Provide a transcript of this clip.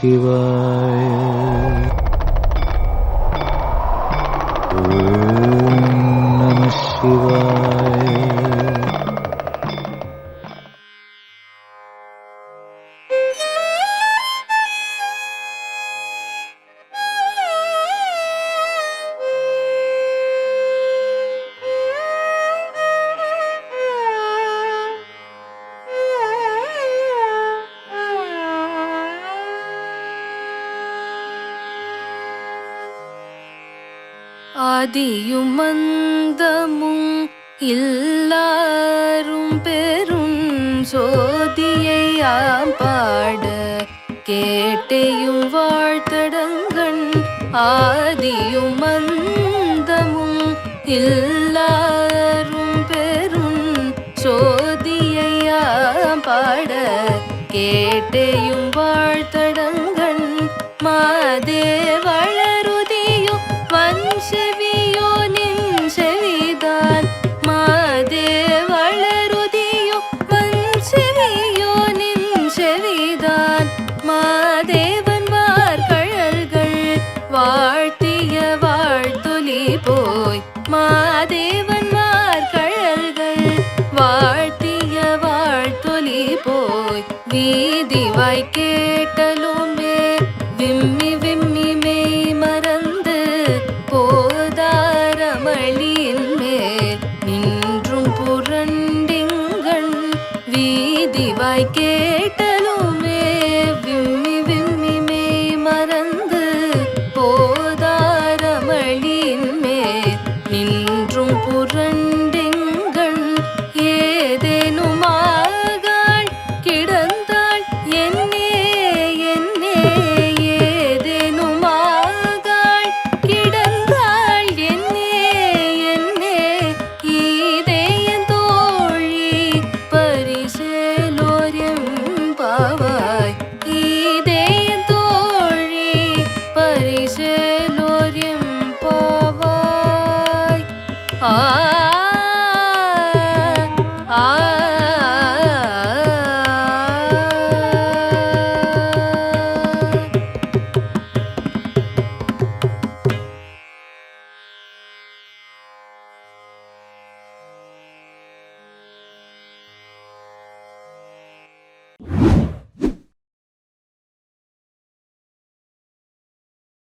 சிவாய. ஓம் நம சிவாய. ஆதியும் மந்தமும் எல்லாரும் பெரும் சோதியை பாட கேட்டையும் வாழ்த்தடங்கண். ஆதியும் மந்தமும் எல்லாரும் பெரும் சோதியை பாட கேட்டையும் வாழ்த்தடங்கண். மாதேவளருதியோ வன்செவியோ நின் செவிதான். மாதேவளருதியோ வன்செவியோ நின் செவிதான். மாதேவன் வார்கழல்கள் வாழ்த்திய வாழ்த்தொலி போய். மாதேவன் வார்கழல்கள் வாழ்த்திய வாழ்த்தொலி போய். வீதிவாய் கேட்டலுமே விம்மி விம்மி மெய் மறந்து போதாரமளியின் மேல் நின்றும் புரண்டிங்கண். வீதிவாய் கேட்டலுமே விம்மி விம்மி மெய் மறந்து போதாரமளியின் மேல் நின்றும் புரண்டிங்கண். ஏதேனும் ஆகாள் கிடந்தாள் என்னே என்னே. ஏதேனும் ஆகாள் கிடந்தாள் என்னே என்னே. ஈதேயன் தோழி பரிசேலோர்யம் பாவாய். ஈதேயன் தோழி பரிசேலோர்யம் பாவாய்.